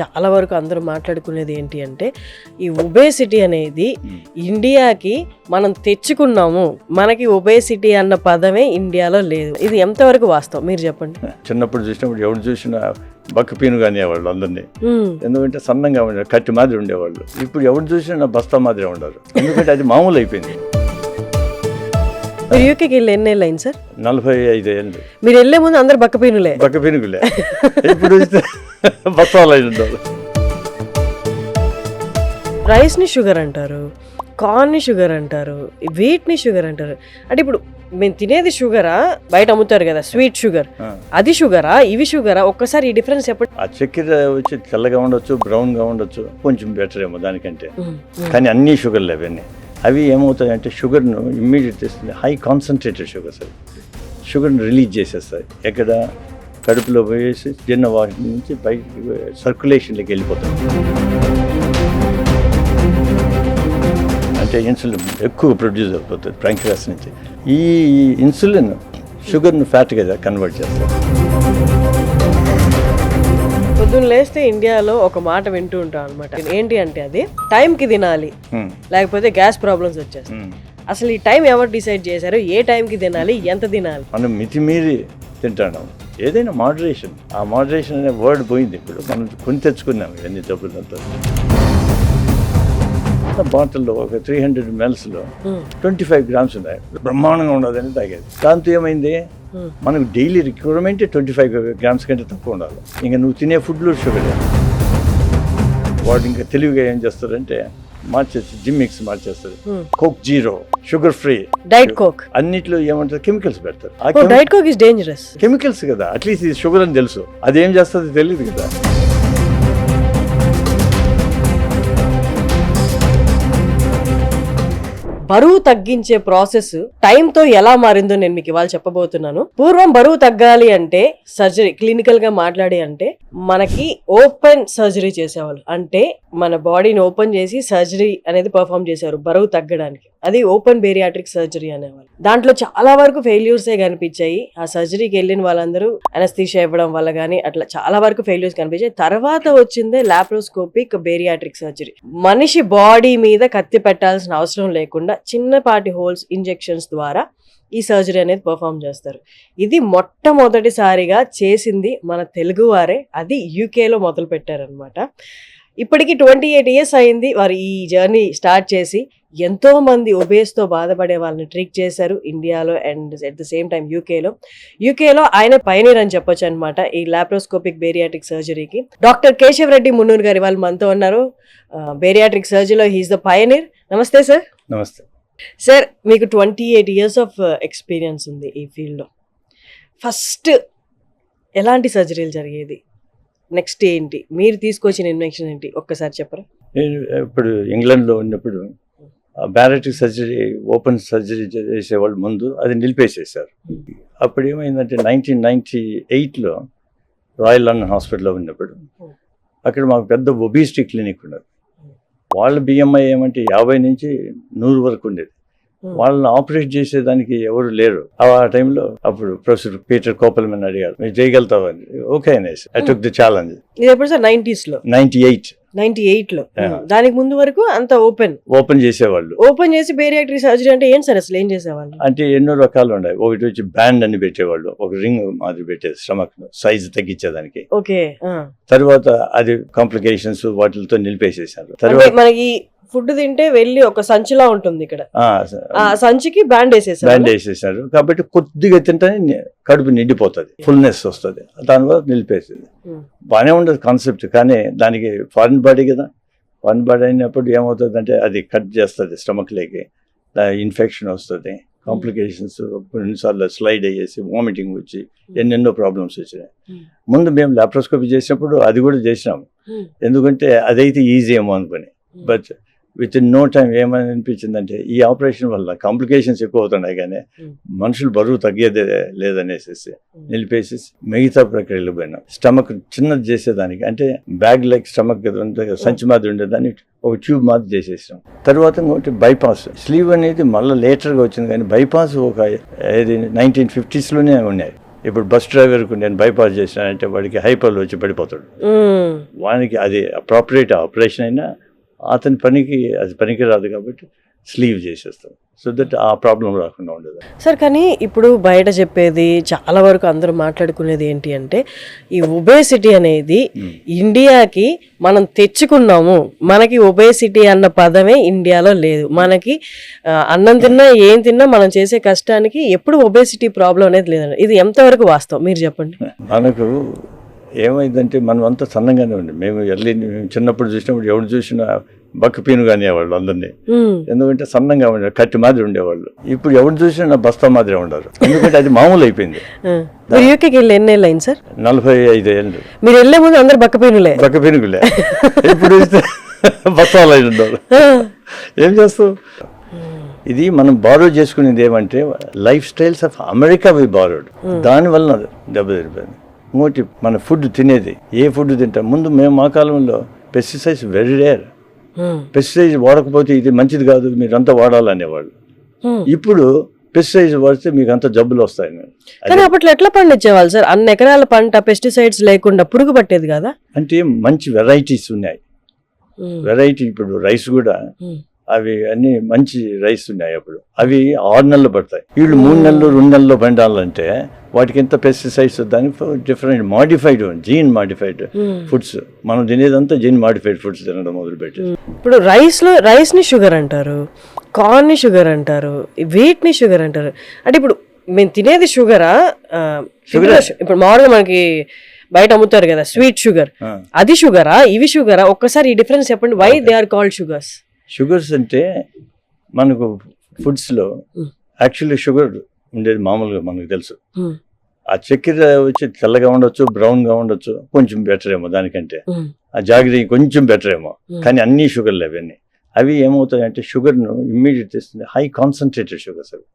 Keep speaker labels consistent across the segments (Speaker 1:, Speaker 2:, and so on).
Speaker 1: చాలా వరకు అందరూ మాట్లాడుకునేది ఏంటి అంటే ఈ ఒబేసిటీ అనేది ఇండియాకి మనం తెచ్చుకున్నాము, మనకి ఒబేసిటీ అన్న పదమే ఇండియాలో లేదు. ఇది ఎంతవరకు వాస్తవం మీరు చెప్పండి.
Speaker 2: చిన్నప్పుడు చూసినప్పుడు ఎవరు చూసినా బక్కపీను కానివ్వాలి అందరినీ, ఎందుకంటే సన్నంగా ఉండేవాళ్ళు, కట్టి మాదిరి ఉండేవాళ్ళు. ఇప్పుడు ఎవరు చూసినా బస్తా మాదిరి ఉండరు, ఎందుకంటే అది మామూలు అయిపోయింది.
Speaker 1: మీరు యూకేకి వెళ్ళి ఎన్ని ఏళ్ళు అయింది సార్?
Speaker 2: 45 ఏళ్ళు.
Speaker 1: మీరు వెళ్ళే ముందు అందరు బక్కపీనులే.
Speaker 2: బక్కపీనుకులే, ఇప్పుడు బస్తాలు అయి ఉండవు.
Speaker 1: రైస్ని షుగర్ అంటారు, కార్న్ని షుగర్ అంటారు, వీట్ని షుగర్ అంటారు. అంటే ఇప్పుడు మేము తినేది షుగరా, బయట అమ్ముతారు కదా స్వీట్ షుగర్, అది షుగరా, ఇవి షుగరా? ఒక్కసారి ఈ డిఫరెన్స్ చెప్పండి.
Speaker 2: ఆ చక్కెర వచ్చి తెల్లగా ఉండొచ్చు, బ్రౌన్గా ఉండొచ్చు, కొంచెం బెటర్ ఏమో దానికంటే, కానీ అన్ని షుగర్లు అవన్నీ. అవి ఏమవుతాయంటే షుగర్ను ఇమ్మీడియట్ చేస్తుంది, హై కాన్సన్ట్రేటెడ్ షుగర్స్. అవి షుగర్ని రిలీజ్ చేసేస్తాయి, ఎక్కడ కడుపులో పోయేసి చిన్న వాటి నుంచి బయటికి సర్క్యులేషన్లోకి వెళ్ళిపోతాయి. అంటే ఇన్సులిన్ ఎక్కువ ప్రొడ్యూస్ అయిపోతుంది ప్యాంక్రియాస్ నుంచి. ఈ ఇన్సులిన్ షుగర్ను ఫ్యాట్గా కన్వర్ట్ చేస్తారు.
Speaker 1: పొద్దున్న లేస్తే ఇండియాలో ఒక మాట వింటూ ఉంటాం అనమాట, ఏంటి అంటే అది టైంకి తినాలి, లేకపోతే గ్యాస్ ప్రాబ్లమ్స్ వచ్చేస్తాయి. అసలు ఈ టైం ఎవరు డిసైడ్ చేశారు? ఏ టైంకి తినాలి, ఎంత తినాలి?
Speaker 2: మనం మితిమీరి తింటాం. ఏదైనా మోడరేషన్, ఆ మోడరేషన్ అనే వర్డ్ పోయింది. ఇప్పుడు మనం కొని తెచ్చుకున్నాం ఇవన్నీ డబ్బులంతా. బాటిల్లో ఒక 300 ml 25 grams ఉన్నాయి, బ్రహ్మాండంగా ఉండదని తాగేది. దాంతో ఏమైంది, మనకు డైలీ రిక్వైర్మెంట్ 25 grams కంటే తక్కువ ఉండాలి. ఇంకా నువ్వు తినే ఫుడ్లో షుగర్. వాడు ఇంకా తెలివిగా ఏం చేస్తారంటే మార్చేస్తారు, జిమ్ మిక్స్ మార్చేస్తారు. Coke zero, sugar free,
Speaker 1: diet coke,
Speaker 2: అన్నిట్లో ఏమంటారు కెమికల్స్ పెడతారు.
Speaker 1: Diet coke is dangerous.
Speaker 2: Chemicals కదా, అట్లీస్ట్ ఇది షుగర్ అని తెలుసు, అదేం చేస్తుంది తెలియదు కదా.
Speaker 1: బరువు తగ్గించే ప్రాసెస్ టైంతో ఎలా మారిందో నేను మీకు ఇవాళ చెప్పబోతున్నాను. పూర్వం బరువు తగ్గాలి అంటే సర్జరీ, క్లినికల్ గా మాట్లాడి అంటే మనకి ఓపెన్ సర్జరీ చేసేవాళ్ళు. అంటే మన బాడీని ఓపెన్ చేసి సర్జరీ అనేది పర్ఫామ్ చేసేవారు బరువు తగ్గడానికి. అది ఓపెన్ బేరియాట్రిక్ సర్జరీ అనేవాళ్ళు. దాంట్లో చాలా వరకు ఫెయిల్యూర్సే కనిపించాయి. ఆ సర్జరీకి వెళ్ళిన వాళ్ళందరూ అనస్థీషియా ఇవ్వడం వల్ల కానీ అట్లా చాలా వరకు ఫెయిల్యూర్స్ కనిపించాయి. తర్వాత వచ్చిందే లాప్రోస్కోపిక్ బేరియాట్రిక్ సర్జరీ. మనిషి బాడీ మీద కత్తి పెట్టాల్సిన అవసరం లేకుండా చిన్నపాటి హోల్స్, ఇంజెక్షన్స్ ద్వారా ఈ సర్జరీ అనేది పర్ఫామ్ చేస్తారు. ఇది మొట్టమొదటిసారిగా చేసింది మన తెలుగు వారే. అది యూకేలో మొదలు పెట్టారనమాట. ఇప్పటికి 28 years అయింది వారు ఈ జర్నీ స్టార్ట్ చేసి. ఎంతో మంది ఒబేస్తో బాధపడే వాళ్ళని ట్రీట్ చేశారు ఇండియాలో and at the same time యూకేలో ఆయన పైనీర్ అని చెప్పొచ్చు అనమాట ఈ లాప్రోస్కోపిక్ బేరియాట్రిక్ సర్జరీకి. డాక్టర్ కేశవ్ రెడ్డి మున్నూరు గారి వాళ్ళు మనతో ఉన్నారు. బేరియాట్రిక్ సర్జరీలో హీఈస్ ద పైనీర్. నమస్తే సార్.
Speaker 2: నమస్తే
Speaker 1: సార్. మీకు 28 years ఆఫ్ ఎక్స్పీరియన్స్ ఉంది ఈ ఫీల్డ్లో. ఫస్ట్ ఎలాంటి సర్జరీలు జరిగేది, నెక్స్ట్ ఏంటి, మీరు తీసుకొచ్చిన ఇన్వెన్షన్ ఏంటి, ఒక్కసారి చెప్పరా?
Speaker 2: నేను ఇప్పుడు ఇంగ్లాండ్లో ఉన్నప్పుడు బేరియాట్రిక్ సర్జరీ, ఓపెన్ సర్జరీ చేసేవాళ్ళు ముందు అది నిలిపేసేసారు. అప్పుడు ఏమైందంటే 1998లో రాయల్ లండన్ హాస్పిటల్లో ఉన్నప్పుడు అక్కడ మాకు పెద్ద ఒబిసిటీ క్లినిక్ ఉన్నది. వాళ్ళ బిఎంఐ ఏమంటే 50 నుంచి 100 వరకు ఉండేది. వాళ్ళని ఆపరేట్ చేసేదానికి ఎవరు లేరు ఆ టైంలో. అప్పుడు ప్రొఫెసర్ పీటర్ కోపల్మెన్ అడిగారు, మీరు చేయగలుగుతావు అని. ఓకే అనేసి ఐ టుక్ ది ఛాలెంజ్.
Speaker 1: ఇది ఎప్పుడు సార్? 98లో. దానికి ముందు వరకు అంత ఓపెన్
Speaker 2: చేసేవాళ్ళు.
Speaker 1: ఓపెన్ చేసి బేరియాట్రిక్ సర్జరీ అంటే ఏంటి సార్, అసలు ఏం చేసేవాళ్ళు?
Speaker 2: అంటే ఎన్నో రకాలు ఉన్నాయి. ఒకటి వచ్చి బ్యాండ్ అని పెట్టేవాళ్ళు, ఒక రింగ్ మాదిరి పెట్టేది స్టమక్ సైజ్ తగ్గించేదానికి.
Speaker 1: ఓకే.
Speaker 2: తర్వాత అది కాంప్లికేషన్స్ వాటితో నిలిపేసేసారు.
Speaker 1: తర్వాత మనకి ఫుడ్ తింటే వెళ్ళి ఒక సంచిలా ఉంటుంది ఇక్కడ, ఆ సంచికి బ్యాండ్ వేసేసారు.
Speaker 2: కాబట్టి కొద్దిగా తింటే కడుపు నిండిపోతుంది, ఫుల్నెస్ వస్తుంది, దానివల్ల నిలిపేసింది. బాగానే ఉండదు కాన్సెప్ట్, కానీ దానికి ఫారిన్ బాడీ కదా. ఫారిన్ బాడీ అయినప్పుడు ఏమవుతుంది అంటే అది కట్ చేస్తుంది స్టమక్లోకి, ఇన్ఫెక్షన్ వస్తుంది, కాంప్లికేషన్స్, కొన్నిసార్లు స్లైడ్ అయ్యేసి వామిటింగ్ వచ్చి ఎన్నెన్నో ప్రాబ్లమ్స్ వచ్చినాయి. ముందు మేము లాప్రోస్కోపీ చేసినప్పుడు అది కూడా చేసినాము, ఎందుకంటే అదైతే ఈజీ ఏమో అనుకుని. But within no time ఏమని అనిపించిందంటే ఈ ఆపరేషన్ వల్ల కాంప్లికేషన్స్ ఎక్కువ అవుతున్నాయి, కానీ మనుషులు బరువు తగ్గేదే లేదనేసి నిలిపేసి మిగతా ప్రక్రియలు పోయినాం. స్టమక్ చిన్నది చేసేదానికి, అంటే బ్యాగ్ లైక్ స్టమక్ సంచి మాదిరి ఉండేదాన్ని ఒక ట్యూబ్ మాదిరి చేసేసాం. తర్వాత ఇంకోటి బైపాస్ స్లీవ్ అనేది మళ్ళీ లేటర్గా వచ్చింది, కానీ బైపాస్ ఒక 1950s ఉన్నాయి. ఇప్పుడు బస్ డ్రైవర్కు నేను బైపాస్ చేసినానంటే వాడికి హైపర్లు వచ్చి పడిపోతాడు. వానికి అది అప్రాపరియేట్ ఆపరేషన్ అయినా అతని పనికి అది పనికి రాదు కాబట్టి స్లీవ్ చేసేస్తాం. సో దట్ ఆ ప్రాబ్లం రాకుండా ఉండదు.
Speaker 1: సార్ కానీ ఇప్పుడు బయట చెప్పేది చాలా వరకు అందరూ మాట్లాడుకునేది ఏంటి అంటే ఈ ఒబేసిటీ అనేది ఇండియాకి మనం తెచ్చుకున్నాము, మనకి ఒబేసిటీ అన్న పదమే ఇండియాలో లేదు. మనకి అన్నం తిన్నా ఏం తిన్నా మనం చేసే కష్టానికి ఎప్పుడు ఒబేసిటీ ప్రాబ్లం అనేది లేదండి. ఇది ఎంతవరకు వాస్తవం మీరు చెప్పండి.
Speaker 2: మనకు ఏమైందంటే మనం అంతా సన్నంగానే ఉండి మేము చిన్నప్పుడు చూసినప్పుడు ఎవరు చూసినా బక్కపీనుగా అనేవాళ్ళు అందరినీ. ఎందుకంటే సన్నంగా ఉండేవాళ్ళు, కట్టి మాదిరి ఉండేవాళ్ళు. ఇప్పుడు ఎవరు చూసినా బస్తా మాదిరి ఉండరు, ఎందుకంటే అది మామూలు అయిపోయింది.
Speaker 1: యూకేకి వెళ్ళి ఎన్ని ఏళ్ళు అయింది సార్?
Speaker 2: 45 ఏళ్ళు.
Speaker 1: మీరు వెళ్ళే ముందు అందరు బక్కపీనులే.
Speaker 2: బక్కపీనుగులే. ఇప్పుడు బస్తాలు అయి ఉండరు. ఏం చేస్తావు? ఇది మనం బారో చేసుకునేది ఏమంటే life styles of America we borrowed. దానివల్ల దెబ్బతిరిపోయింది. ఇంకోటి మన ఫుడ్ తినేది, ఏ ఫుడ్ తింటాం. ముందు మేము మా కాలంలో పెస్టిసైడ్స్ వెరీ రేర్. పెస్టిసైడ్స్ వాడకపోతే ఇది మంచిది కాదు, మీరంతా వాడాలనేవాళ్ళు. ఇప్పుడు పెస్టిసైడ్స్ వాడితే మీకు అంత జబ్బులు వస్తాయి.
Speaker 1: కానీ అప్పట్లో ఎట్లా పండించేవాళ్ళు సార్? అన్ని ఎకరాల పంట పెస్టిసైడ్స్ లేకుండా పురుగు పట్టేది కదా.
Speaker 2: అంటే మంచి వెరైటీస్ ఉన్నాయి. వెరైటీ ఇప్పుడు రైస్ కూడా అవి అన్ని మంచి రైస్ ఉన్నాయి. అప్పుడు అవి 6 నెలలు పడతాయి. వీళ్ళు 3 నెలలు 2 నెలల్లో పండాలంటే వాటికి ఎంత పెస్టిసైడ్స్, దానికి different modified gene modified foods. మనం తినేదంతా జీన్ మాడిఫైడ్ ఫుడ్స్ తినడం మొదలుపెట్టి.
Speaker 1: ఇప్పుడు రైస్ ని షుగర్ అంటారు, కార్న్ ని షుగర్ అంటారు, వీట్ ని షుగర్ అంటారు. అంటే ఇప్పుడు మేము తినేది షుగరా? ఇప్పుడు మామూలుగా మనకి బయట అమ్ముతారు కదా స్వీట్ షుగర్, అది షుగరా ఇవి షుగరా? ఒక్కసారి ఈ డిఫరెన్స్ చెప్పండి. Why they are called sugars?
Speaker 2: Sugars అంటే మనకు ఫుడ్స్లో యాక్చువల్లీ షుగర్ ఉండేది మామూలుగా మనకు తెలుసు. ఆ చక్కెర వచ్చి తెల్లగా ఉండొచ్చు, బ్రౌన్గా ఉండొచ్చు, కొంచెం బెటర్ ఏమో దానికంటే. ఆ జాగ్రత్త కొంచెం బెటర్ ఏమో, కానీ అన్ని షుగర్లు అవన్నీ. అవి ఏమవుతాయంటే షుగర్ను ఇమ్మీడియట్ చేస్తుంది. హై కాన్సన్ట్రేటెడ్ షుగర్స్ అవి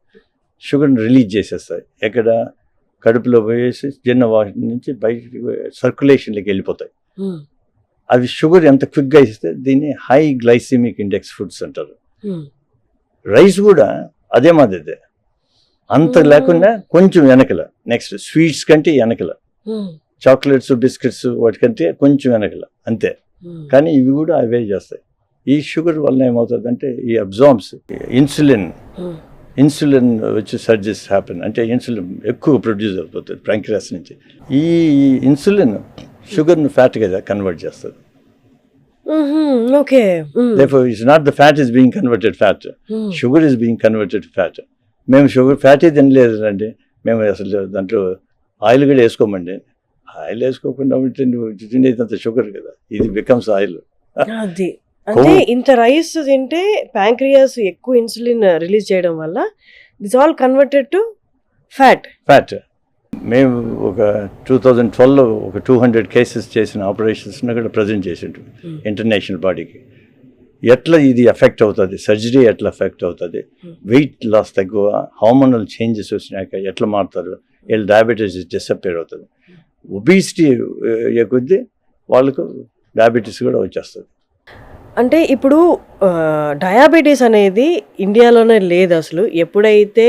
Speaker 2: షుగర్ని రిలీజ్ చేసేస్తాయి. ఎక్కడ కడుపులో పోయేసి జీర్ణ వాటి నుంచి బయటికి సర్క్యులేషన్లోకి వెళ్ళిపోతాయి. అవి షుగర్ ఎంత క్విక్గా ఇస్తే దీన్ని హై గ్లైసిమిక్ ఇండెక్స్ ఫుడ్స్ అంటారు. రైస్ కూడా అదే మాదిరిదే, అంత లేకుండా కొంచెం వెనకల. నెక్స్ట్ స్వీట్స్ కంటే వెనకల, చాక్లెట్స్ బిస్కెట్స్ వాటికంటే కొంచెం వెనకల అంతే. కానీ ఇవి కూడా అవే చేస్తాయి. ఈ షుగర్ వల్ల ఏమవుతుందంటే ఈ అబ్జార్బ్స్ ఇన్సులిన్ వచ్చి సర్జెస్ హ్యాపెన్, అంటే ఇన్సులిన్ ఎక్కువ ప్రొడ్యూస్ అవుతుంది ప్యాంక్రియాస్ నుంచి. ఈ ఇన్సులిన్ షుగర్ను ఫ్యాట్గా కన్వర్ట్ చేస్తుంది. Therefore, it's not the fat is being converted fat. Sugar is being converted fat. మేము షుగర్ ఫ్యాటే తినలేదు అండి. మేము అసలు దాంట్లో ఆయిల్ కూడా వేసుకోమండి. ఆయిల్ వేసుకోకుండా తినేదంత షుగర్ కదా, ఇది బికమ్స్ ఆయిల్.
Speaker 1: అది అంటే ఇంత రైస్ తింటే ప్యాంక్రియాస్ ఎక్కువ ఇన్సులిన్ రిలీజ్ చేయడం వల్ల this all converted to fat. మేము ఒక 2012లో ఒక 200 కేసెస్ చేసిన ఆపరేషన్స్ని కూడా ప్రజెంట్ చేసిండు ఇంటర్నేషనల్ బాడీకి. ఎట్లా ఇది ఎఫెక్ట్ అవుతుంది, సర్జరీ ఎట్లా ఎఫెక్ట్ అవుతుంది, వెయిట్ లాస్ తక్కువ, హార్మోనల్ చేంజెస్ వచ్చినాక ఎట్లా మారుతారు, వీళ్ళు డయాబెటీస్ డిసప్పేర్ అవుతుంది. ఒబిసిటీ కొద్దీ వాళ్ళకు డయాబెటీస్ కూడా వచ్చేస్తుంది. అంటే ఇప్పుడు డయాబెటీస్ అనేది ఇండియాలోనే లేదు అసలు. ఎప్పుడైతే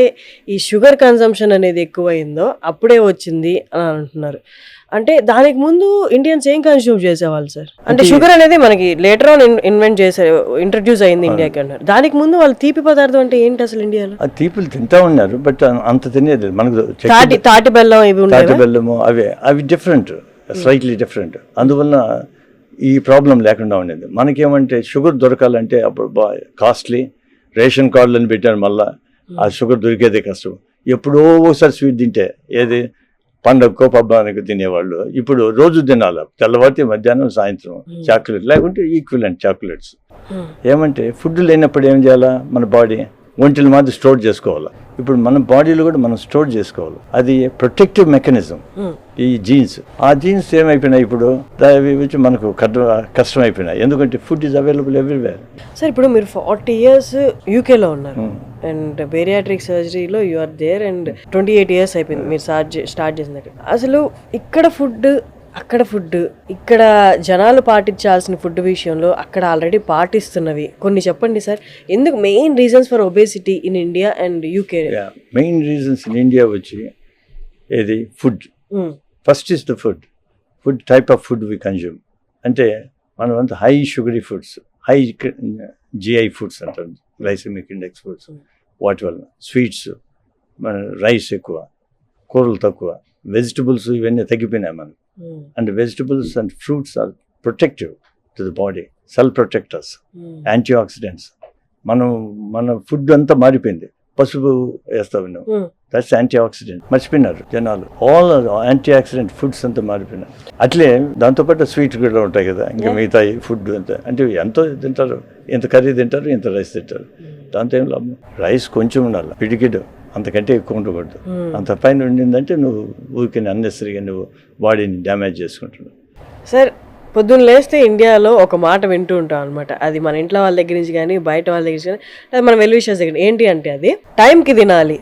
Speaker 1: ఈ షుగర్ కన్సంప్షన్ అనేది ఎక్కువైందో అప్పుడే వచ్చింది అని అంటున్నారు. అంటే దానికి ముందు ఇండియన్స్ ఏం కన్స్యూమ్ చేసేవాళ్ళు సార్? అంటే షుగర్ అనేది మనకి లేటర్ ఆన్ ఇంట్రడ్యూస్ అయింది ఇండియాకి అంటారు. దానికి ముందు వాళ్ళు తీపి పదార్థం అంటే ఏంటి అసలు ఇండియాలో?
Speaker 2: తీపులు తింటా ఉన్నారు, బట్ అంత తినేది మనకు.
Speaker 1: తాటి బెల్లం ఇవి
Speaker 2: తాటి బెల్లము అవి డిఫరెంట్, స్లైట్లీ డిఫరెంట్. అందువల్ల ఈ ప్రాబ్లం లేకుండా ఉండేది. మనకేమంటే షుగర్ దొరకాలంటే అప్పుడు కాస్ట్లీ, రేషన్ కార్డులను పెట్టారు, మళ్ళీ ఆ షుగర్ దొరికేదే కష్టం. ఎప్పుడో ఒకసారి స్వీట్ తింటే, ఏది పండగకో పబ్బానికి తినేవాళ్ళు. ఇప్పుడు రోజు తినాలి, తెల్లవారితే మధ్యాహ్నం సాయంత్రం చాక్లెట్, లేకుంటే ఈక్విలెంట్ చాక్లెట్స్. ఏమంటే ఫుడ్ లేనప్పుడు ఏం చేయాలా, మన బాడీ ఒంటిని మాత్రం స్టోర్ చేసుకోవాలి. ఇప్పుడు మన బాడీలో కూడా మనం స్టోర్ చేసుకోవాలి. అది ప్రొటెక్టివ్ మెకానిజం ఈ జీన్స్. ఆ జీన్స్ ఏమైపోయినాయి ఇప్పుడు, అవి వచ్చి మనకు కష్టం అయిపోయినాయి. ఎందుకంటే food is available everywhere.
Speaker 1: Sir ఇప్పుడు మీరు 40 years యూకేలో ఉన్నారు అండ్ బేరియాట్రిక్ సర్జరీలో you are there and 28 years అయిపోయింది మీరు స్టార్ట్ చేసినట్టు. అసలు ఇక్కడ ఫుడ్, అక్కడ ఫుడ్, ఇక్కడ జనాలు పాటించాల్సిన ఫుడ్ విషయంలో అక్కడ ఆల్రెడీ పాటిస్తున్నవి కొన్ని చెప్పండి సార్. ఎందుకు main reasons for obesity in India and UK?
Speaker 2: Main reasons in India వచ్చి ఏది food. First is the food type of food we consume. అంటే మనం అంతా high sugary foods, high GI foods అంటారు, గ్లైసెమిక్ ఇండెక్స్ ఫుడ్స్. వాటి వల్ల sweets, మన rice ఎక్కువ, కూరలు తక్కువ, వెజిటబుల్స్ ఇవన్నీ తగ్గిపోయినాయి మనం. And vegetables and fruits are protective to the body, cell protectors, antioxidants. మన ఫుడ్ అంతా మారిపోయింది. పసుపు వేస్తావు నువ్వు, దట్స్ యాంటీ ఆక్సిడెంట్. మర్చిపోయినారు జనాలు. ఆల్ యాంటీ ఆక్సిడెంట్ ఫుడ్స్ అంతా మారిపోయినారు. అట్లే దాంతోపాటు స్వీట్ కూడా ఉంటాయి కదా, ఇంకా మిగతా ఫుడ్ అంతా. అంటే ఎంతో తింటారు, ఇంత కర్రీ తింటారు, ఇంత రైస్ తింటారు. దాంతో ఏం లాభం? రైస్ కొంచెం ఉండాలి, పిడికిడు, అంతకంటే ఎక్కువ ఉండకూడదు. అంత పైన ఉండిందంటే నువ్వు ఊరికే అన్నెసరిగా నువ్వు బాడీని డ్యామేజ్ చేసుకుంటున్నావు.
Speaker 1: సార్, పొద్దున్న లేస్తే ఇండియాలో ఒక మాట వింటూ ఉంటాం అనమాట. అది మన ఇంట్లో వాళ్ళ దగ్గర నుంచి కానీ, బయట వాళ్ళ దగ్గర నుంచి కానీ, లేదా మన వెల్ విషర్స్ దగ్గర. ఏంటి అంటే అది టైంకి తినాలి,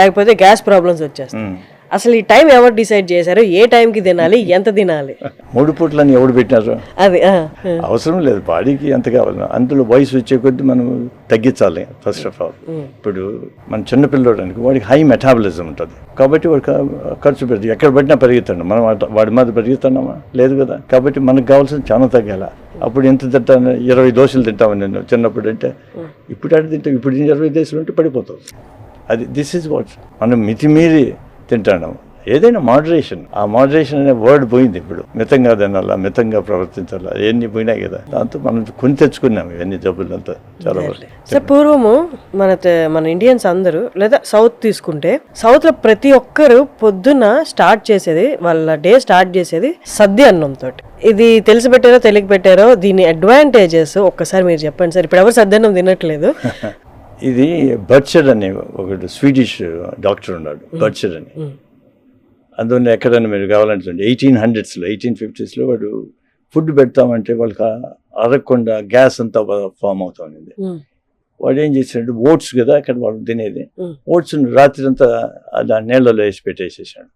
Speaker 1: లేకపోతే గ్యాస్ ప్రాబ్లమ్స్ వచ్చేస్తాయి. అసలు ఈ టైం ఎవరు డిసైడ్ చేశారు? ఏ టైంకి తినాలి, ఎంత తినాలి?
Speaker 2: 3 పూట్లని ఎవరు పెట్టినారు?
Speaker 1: అది
Speaker 2: అవసరం లేదు, బాడీకి ఎంత కావాలి. అందులో వయసు వచ్చే కొద్దీ మనం తగ్గించాలి. ఫస్ట్ ఆఫ్ ఆల్ ఇప్పుడు మన చిన్నపిల్లడానికి వాడికి హై మెటాబలిజం ఉంటుంది కాబట్టి వాడు ఖర్చు పెడుతుంది. ఎక్కడ పట్టినా పెరుగుతాడు. మనం వాడి మీద పెరుగుతున్నామా? లేదు కదా. కాబట్టి మనకు కావాల్సింది చాలా తగ్గాల. అప్పుడు ఎంత తింటాను? 20 దోశలు తింటామని నేను చిన్నప్పుడు. అంటే ఇప్పుడు అటు తింటాం. ఇప్పుడు 20 దోశలు ఉంటే పడిపోతావు. అది దిస్ ఈజ్ వాట్. మనం మితిమీరి తింటాను. ఏదైనా మోడరేషన్. ఆ మోడరేషన్ అనే వర్డ్ పోయింది. ఇప్పుడు మితంగా తినాలా, మితంగా ప్రవర్తించాలా, ఇవన్నీ పోయినాయి కదా. దాంతో మనం కొని తెచ్చుకున్నాం ఇవన్నీ జబ్బులంతా చాలా వరకు.
Speaker 1: సార్, పూర్వము మన ఇండియన్స్ అందరూ, లేదా సౌత్ తీసుకుంటే, సౌత్ లో ప్రతి ఒక్కరు పొద్దున్న స్టార్ట్ చేసేది, వాళ్ళ డే స్టార్ట్ చేసేది సద్య అన్నంతో. ఇది తెలిసి పెట్టారో తెలియక పెట్టారో, దీని అడ్వాంటేజెస్ ఒక్కసారి మీరు చెప్పండి సార్. ఇప్పుడు ఎవరు సద్యన్నం తినట్లేదు.
Speaker 2: ఇది బర్చర్ అనే ఒకటి స్వీడిష్ డాక్టర్ ఉన్నాడు, బర్చర్ అని. అందువల్ల ఎక్కడైనా మీరు కావాలంటే 1850s వాడు ఫుడ్ పెడతామంటే వాళ్ళకి అరగకుండా గ్యాస్ అంతా ఫామ్ అవుతా ఉంది. వాడు ఏం చేశాడు, ఓట్స్ కదా అక్కడ వాళ్ళు తినేది, ఓట్స్ రాత్రి అంతా దాని నీళ్ళలో వేసి పెట్టేసేసాడు.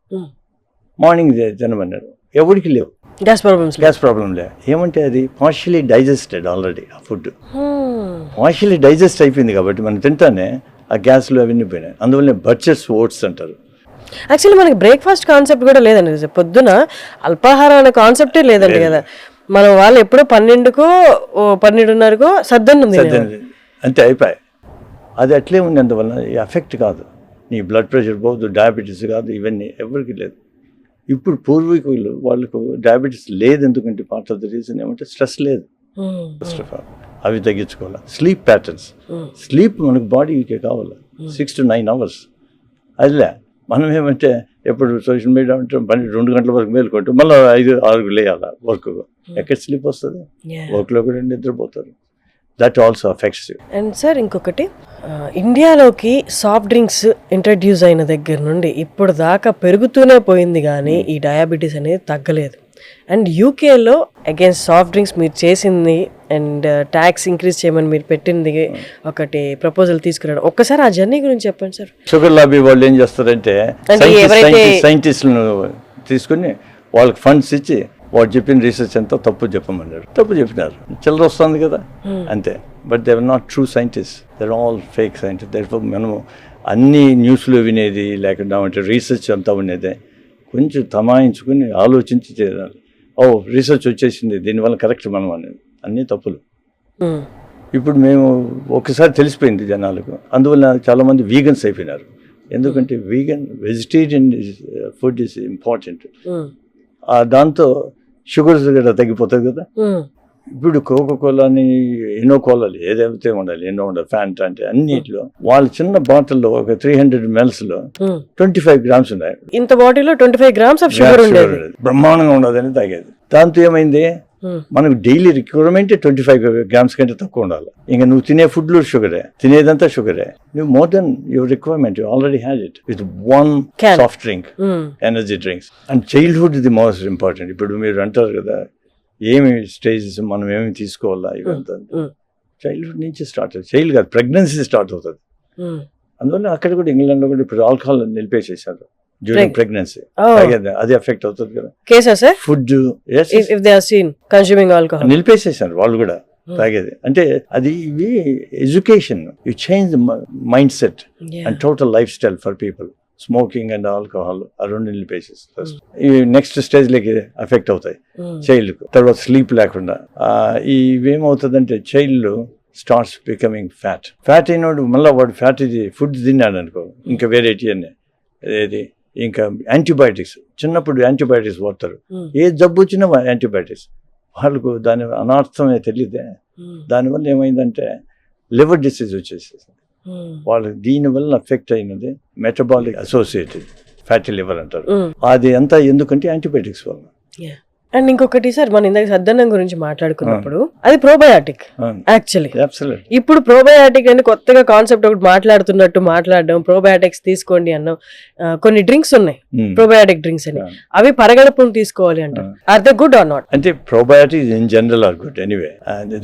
Speaker 2: మార్నింగ్ తినమన్నాడు. ఎవరికి లేవు గ్యాస్ ప్రాబ్లం లే. ఏమంటే అది పార్షియలీ డైజెస్టెడ్ ఆల్రెడీ. ఆ ఫుడ్ పార్షియలీ డైజెస్ట్ అయిపోయింది కాబట్టి మనం తింటానే ఆ గ్యాస్లో అవన్నీ పోయినాయి. అందువల్ల బర్చర్స్ ఓట్స్ అంటారు.
Speaker 1: యాక్చువల్లీ మనకి బ్రేక్ఫాస్ట్ కాన్సెప్ట్ కూడా లేదండి. పొద్దున అల్పాహారం అనే కాన్సెప్టే లేదండి కదా. మనం వాళ్ళు ఎప్పుడో 12కో 12:30కో సద్దన్నం
Speaker 2: అంతే అయిపోయాయి. అది అట్లే ఉంది. అందువల్ల ఎఫెక్ట్ కాదు, నీ బ్లడ్ ప్రెషర్ పోదు, డయాబెటీస్ కాదు, ఇవన్నీ ఎవరికి లేదు. ఇప్పుడు పూర్వీకులు వాళ్ళకు డయాబెటీస్ లేదు. ఎందుకంటే పార్ట్ ఆఫ్ ద రీజన్ ఏమంటే స్ట్రెస్ లేదు. ఫస్ట్ ఆఫ్ ఆల్ అవి తగ్గించుకోవాలి. స్లీప్ ప్యాటర్న్స్, స్లీప్ మనకు బాడీకి కావాలి 6 to 9 hours. అదిలే మనం ఏమంటే ఎప్పుడు సోషల్ మీడియా ఉంటే 2 గంటల వరకు మేలుకుంటూ మళ్ళీ 5-6 లేయాలి వర్క్. ఎక్కడ స్లీప్ వస్తుంది? వర్క్లో కూడా నిద్రపోతారు. That also affects you.
Speaker 1: And sir, ఇంకొకటి, ఇండియాలోకి సాఫ్ట్ డ్రింక్స్ ఇంట్రడ్యూస్ అయిన దగ్గర నుండి ఇప్పుడు దాకా పెరుగుతూనే పోయింది, కానీ ఈ డయాబెటీస్ అనేది తగ్గలేదు. అండ్ యూకేలో అగైన్స్ సాఫ్ట్ డ్రింక్స్ మీరు చేసింది అండ్ ట్యాక్స్ ఇంక్రీజ్ చేయమని మీరు పెట్టింది ఒకటి ప్రపోజల్ తీసుకురావడం, ఒక్కసారి ఆ జర్నీ గురించి చెప్పండి సార్.
Speaker 2: షుగర్ లాబీ వాళ్ళు ఏం చేస్తారంటే సైంటిస్టులను తీసుకుని వాళ్ళకి ఫండ్స్ ఇచ్చి వాడు చెప్పిన రీసెర్చ్ అంతా తప్పు చెప్పమన్నారు. తప్పు చెప్పినారు, చిల్లర వస్తుంది కదా అంతే. But they are not true scientist, they are all fake scientist. Therefore మనము అన్ని న్యూస్లో వినేది లేకుండా అంటే రీసెర్చ్ అంతా ఉండేదే కొంచెం తమాయించుకుని ఆలోచించి చేయాలి. ఓ రీసెర్చ్ వచ్చేసింది, దీనివల్ల కరెక్ట్ మనం అనేది అన్నీ తప్పులు. ఇప్పుడు మేము ఒకసారి తెలిసిపోయింది జనాలకు. అందువల్ల చాలామంది వీగన్స్ అయిపోయినారు. ఎందుకంటే వెజిటేరియన్ ఫుడ్ ఈజ్ ఇంపార్టెంట్. దాంతో షుగర్స్ కూడా తగ్గిపోతుంది కదా. ఇప్పుడు కోకోకోలాని ఎన్నో కోలాలు ఏదైతే ఉండాలి, ఎన్నో ఉండాలి, ఫ్యాంట్ అంటే అన్నిట్లో వాళ్ళ చిన్న బాటిల్లో ఒక 300 ml 25 grams ఉన్నాయి.
Speaker 1: ఇంత బాటిల్లో 25 grams ఆఫ్ షుగర్ ఉండేది,
Speaker 2: బ్రహ్మాండంగా ఉండదని తాగేది. దాంతో ఏమైంది, మనకు డైలీ రిక్వైర్మెంట్ 25 grams కంటే తక్కువ ఉండాలి. ఇంకా నువ్వు తినే ఫుడ్ లో షుగరే, తినేదంతా షుగరే. నువ్వు more than your requirement you already had it with one soft drink, energy drinks. And childhood ఇది మోస్ట్ ఇంపార్టెంట్. ఇప్పుడు మీరు అంటారు కదా ఏమి స్టేజెస్ మనం ఏమి తీసుకోవాలా, ఇవంతా చైల్డ్హుడ్ నుంచి స్టార్ట్ అవుతుంది. చైల్డ్ కాదు, ప్రెగ్నెన్సీ స్టార్ట్ అవుతుంది. అందువల్ల అక్కడ కూడా ఇంగ్లాండ్ లో కూడా ఇప్పుడు ఆల్కహాల్ నిలిపేసేసారు డ్యూరింగ్ ప్రెగ్నెన్సీ. అది ఎఫెక్ట్ అవుతుంది కదా. ఫుడ్ నిలిపేసేసారు వాళ్ళు కూడా తాగేది. అంటే అది ఇవి education, you change the mind set and total life style for people. Smoking and alcohol ఆ రెండు నిలిపేసేసి ఫస్ట్ ఇవి నెక్స్ట్ స్టేజ్లోకి ఎఫెక్ట్ అవుతాయి చైల్డ్కు. తర్వాత స్లీప్ లేకుండా ఇవేమవుతుందంటే చైల్డ్ స్టార్ట్స్ బికమింగ్ ఫ్యాట్ అయినోడు మళ్ళీ వాడు ఫ్యాట్ ఇది ఫుడ్ తిన్నాడు అనుకో ఇంకా వెరైటీ అని ఏది ఇంకా యాంటీబయాటిక్స్ చిన్నప్పుడు యాంటీబయాటిక్స్ వాడతారు, ఏ జబ్బు వచ్చినా యాంటీబయాటిక్స్. వాళ్ళకు దాని అనర్థమే తెలియదే. దానివల్ల ఏమైందంటే లివర్ డిసీజ్ వచ్చేసేసి వాళ్ళకి దీనివల్ల ఎఫెక్ట్ అయినది మెటబాలిక్ అసోసియేటెడ్ ఫ్యాటీ లివర్ అంటారు. అది అంతా ఎందుకంటే యాంటీబయాటిక్స్ వల్ల.
Speaker 1: అండ్ ఇంకొకటి సార్, మనం ఇందాక సద్దన్నం గురించి మాట్లాడుకున్నప్పుడు అది ప్రోబయాటిక్ యాక్చువల్లీ. ఇప్పుడు ప్రోబయాటిక్ అని కొత్తగా కాన్సెప్ట్ ఒకటి మాట్లాడడం, ప్రోబయాటిక్స్ తీసుకోండి అన్నాం. కొన్ని డ్రింక్స్ ఉన్నాయి ప్రోబయాటిక్ డ్రింక్స్ అని, అవి పరగడుపును తీసుకోవాలి అంటారు. Are they good or not?
Speaker 2: అంటే probiotics in general are good anyway,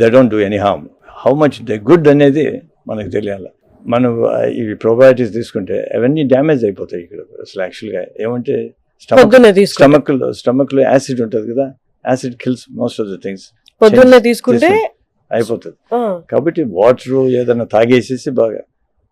Speaker 2: they don't do any harm. How much they good అనేది మనకు తెలియాలి. మనం ఇవి ప్రోబయాటిక్స్ తీసుకుంటే అవన్నీ డ్యామేజ్ అయిపోతాయి ఇక్కడ అసలు. యాక్చువల్గా ఏమంటే స్టమక్ లో యాసిడ్ ఉంటుంది కదా, acid kills most of the things.
Speaker 1: పొద్దున్నే తీసుకుంటే
Speaker 2: అయిపోతుంది. కాబట్టి వాటర్ ఏదైనా తాగేసేసి బాగా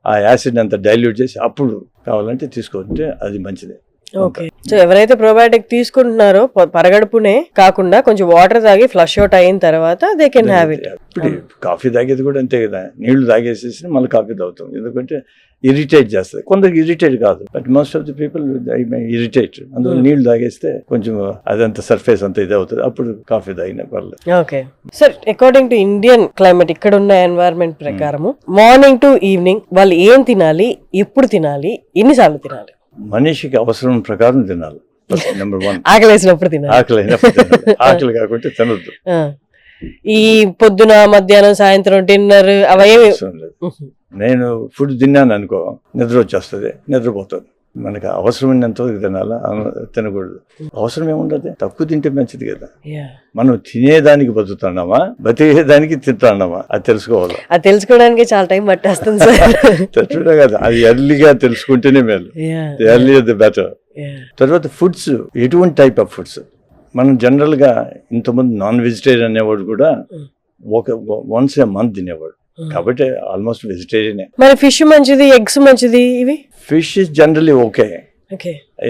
Speaker 2: ఆ యాసిడ్ అంతా డైల్యూట్ చేసి అప్పుడు కావాలంటే తీసుకుంటే అది మంచిది.
Speaker 1: ఓకే. సో ఎవరైతే ప్రోబయాటిక్ తీసుకుంటున్నారో పరగడుపునే కాకుండా కొంచెం వాటర్ తాగి ఫ్లష్ అవుట్ అయిన తర్వాత దే కెన్ హ్యావ్ ఇట్.
Speaker 2: ఇప్పుడు కాఫీ తాగేది కూడా అంతే కదా, నీళ్లు తాగేసేసి మళ్ళీ కాఫీ తాగుతాం. ఎందుకంటే ఇరిటేట్ చేస్తుంది. కొందరికి ఇరిటేట్ కాదు, but most of the people irritate. అందువల్ల నీళ్లు తాగేస్తే కొంచెం అదంతా సర్ఫేస్ అంతా ఇది అవుతుంది, అప్పుడు కాఫీ తాగిన పర్లేదు.
Speaker 1: Okay sir, according to Indian climate, ఇక్కడ ఉన్న ఎన్వైరన్మెంట్ ప్రకారము మార్నింగ్ టు ఈవినింగ్ వాళ్ళు ఏం తినాలి, ఎప్పుడు తినాలి, ఎన్నిసార్లు తినాలి?
Speaker 2: మనిషికి అవసరం ప్రకారం తినాలి. నెంబర్ 1,
Speaker 1: ఆకలి వేసినప్పుడు తినాలి.
Speaker 2: ఆకలి అయినప్పుడు తినాలి. ఆకలి కాకుంటే తినద్దు.
Speaker 1: ఈ పొద్దున మధ్యాహ్నం సాయంత్రం డిన్నర్ అవేమి
Speaker 2: నేను ఫుడ్ తిన్నాను అనుకో నిద్ర వచ్చేస్తుంది, నిద్రపోతుంది. మనకి అవసరమైనంత తినాలా, తినకూడదు. అవసరం ఏముండదు, తక్కువ తింటే మంచిది కదా. మనం తినేదానికి బతుకుతున్నామా, బతికేదానికి తింటున్నామా, అది తెలుసుకోవాలి.
Speaker 1: అది తెలుసుకోవడానికి చాలా టైం పట్టేస్తుంది సార్.
Speaker 2: తట్టుడే కదా, అది ఎర్లీగా తెలుసుకుంటేనే మేలు. Early the better. తర్వాత ఫుడ్స్, ఎటువంటి టైప్ ఆఫ్ ఫుడ్స్. మనం జనరల్ గా ఇంతకుముందు నాన్ వెజిటేరియన్ అనేవాడు కూడా వన్స్ ఏ మంత్ తినేవాడు, కాబట్టి ఆల్మోస్ట్ వెజిటేరియన్.
Speaker 1: మరి ఫిష్ మంచిది, ఎగ్స్ మంచిది. ఇవి
Speaker 2: ఫిష్ ఇస్ జనరలీ ఓకే,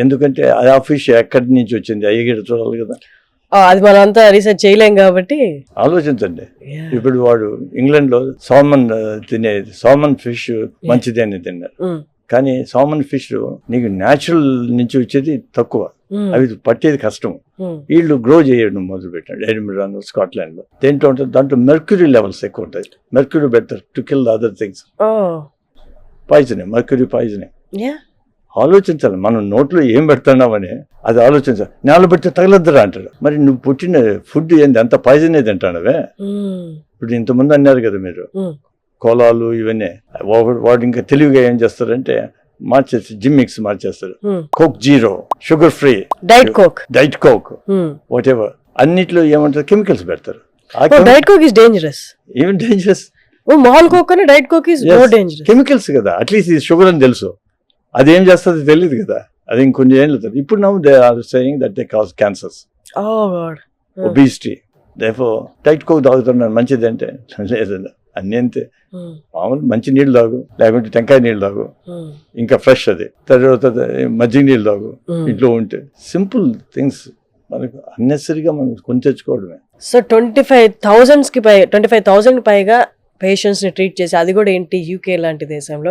Speaker 2: ఎందుకంటే ఆ ఫిష్ ఎక్కడి నుంచి వచ్చింది అయ్యేట చూడాలి కదా.
Speaker 1: అది మనం అంతా రీసెర్చ్ చేయలేం కాబట్టి
Speaker 2: ఆలోచించండి. ఇప్పుడు వాడు ఇంగ్లాండ్ లో సాల్మన్ ఫిష్ మంచిది అని తిన్నారు, కానీ సాల్మన్ ఫిష్ నీకు న్యాచురల్ నుంచి వచ్చేది తక్కువ, అవి పట్టేది కష్టం. వీళ్ళు గ్రో చేయడం మొదలు పెట్టాడు ఎడిన్బర్గ్, స్కాట్లాండ్ లో. దేంట్లో ఉంటుంది, దాంట్లో మెర్క్యూరీ లెవెల్స్ ఎక్కువ ఉంటాయి. Mercury better to kill other things. పాయిజనే, మెర్క్యూరీ పాయిజనే. ఆలోచించాలి, మనం నోట్లో ఏం పెడుతున్నామని అది ఆలోచించాలి. నేల పెడితే తగలద్దరా అంటాడు. మరి నువ్వు పుట్టిన ఫుడ్ ఏంది, అంత పాయిజన్ ఏది అంటానవే. ఇప్పుడు ఇంతమంది అన్నారు కదా మీరు, కోలాలు ఇవన్నీ. వాడు ఇంకా తెలివిగా ఏం చేస్తారంటే మార్చేసి జిమ్మిక్స్ మార్చేస్తారు. Coke zero, sugar free, diet coke, whatever, అన్నిట్లో ఏమంటారు కెమికల్స్ పెడతారు.
Speaker 1: Diet coke is dangerous.
Speaker 2: Even dangerous.
Speaker 1: మాల్ కోక్ అని diet coke is more dangerous.
Speaker 2: Chemicals కదా, అట్లీస్ట్ ఇది షుగర్ అని తెలుసు, అదేం చేస్తుంది తెలియదు కదా. అది ఇంకొంచెం ఏం లేదు. ఇప్పుడు now they are saying that they cause cancers, obesity. Therefore diet coke తాగుతున్నారు మంచిది అంటే లేదండి, అన్నీ అంతే. మామూలు మంచి నీళ్ళు తాగు, లేకుంటే టెంకాయ నీళ్ళు తాగు, ఇంకా ఫ్రెష్. అది తర్వాత మజ్జిగ నీళ్ళు తాగు ఇంట్లో ఉంటే. సింపుల్ థింగ్స్ మనకు అన్నెసరీగా మనం కొని తెచ్చుకోవడమే.
Speaker 1: సో 25,000 పైగా పేషెంట్స్ ని ట్రీట్ చేసి, అది కూడా ఏంటి యూకే లాంటి దేశంలో.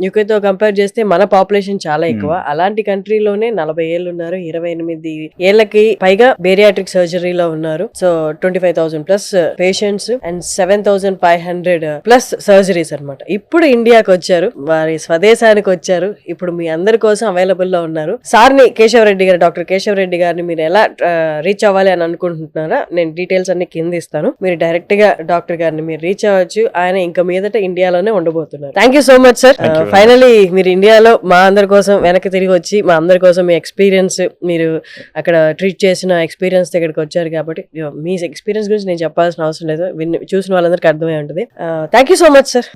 Speaker 1: యూకేతో కంపేర్ చేస్తే మన పాపులేషన్ చాలా ఎక్కువ. అలాంటి కంట్రీలోనే 40 ఏళ్ళు ఉన్నారు, 28 ఏళ్ళకి పైగా బేరియాట్రిక్ సర్జరీలో ఉన్నారు. So 25,000 plus patients and 7,500 plus surgeries అన్నమాట. ఇప్పుడు ఇండియాకి వచ్చారు, వారి స్వదేశానికి వచ్చారు. ఇప్పుడు మీ అందరి కోసం అవైలబుల్ లో ఉన్నారు. సార్ని కేశవరెడ్డి గారు, డాక్టర్ కేశవరెడ్డి గారిని మీరు ఎలా రీచ్ అవ్వాలి అని అనుకుంటున్నారా, నేను డీటెయిల్స్ అన్ని కింద ఇస్తాను. మీరు డైరెక్ట్ గా డాక్టర్ గారిని మీరు రీచ్ అవ్వచ్చు. ఆయన ఇంకా మీదట ఇండియాలోనే ఉండబోతున్నారు. Thank you so much sir. Finally మీరు ఇండియాలో మా అందరి కోసం వెనక్కి తిరిగి వచ్చి మా అందరి కోసం మీ ఎక్స్పీరియన్స్, మీరు అక్కడ ట్రీట్ చేసిన ఎక్స్పీరియన్స్ ఇక్కడికి వచ్చారు కాబట్టి మీ ఎక్స్పీరియన్స్ గురించి నేను చెప్పాల్సిన అవసరం లేదు, చూసిన వాళ్ళందరికీ అర్థమై ఉంటుంది. Thank you so much sir.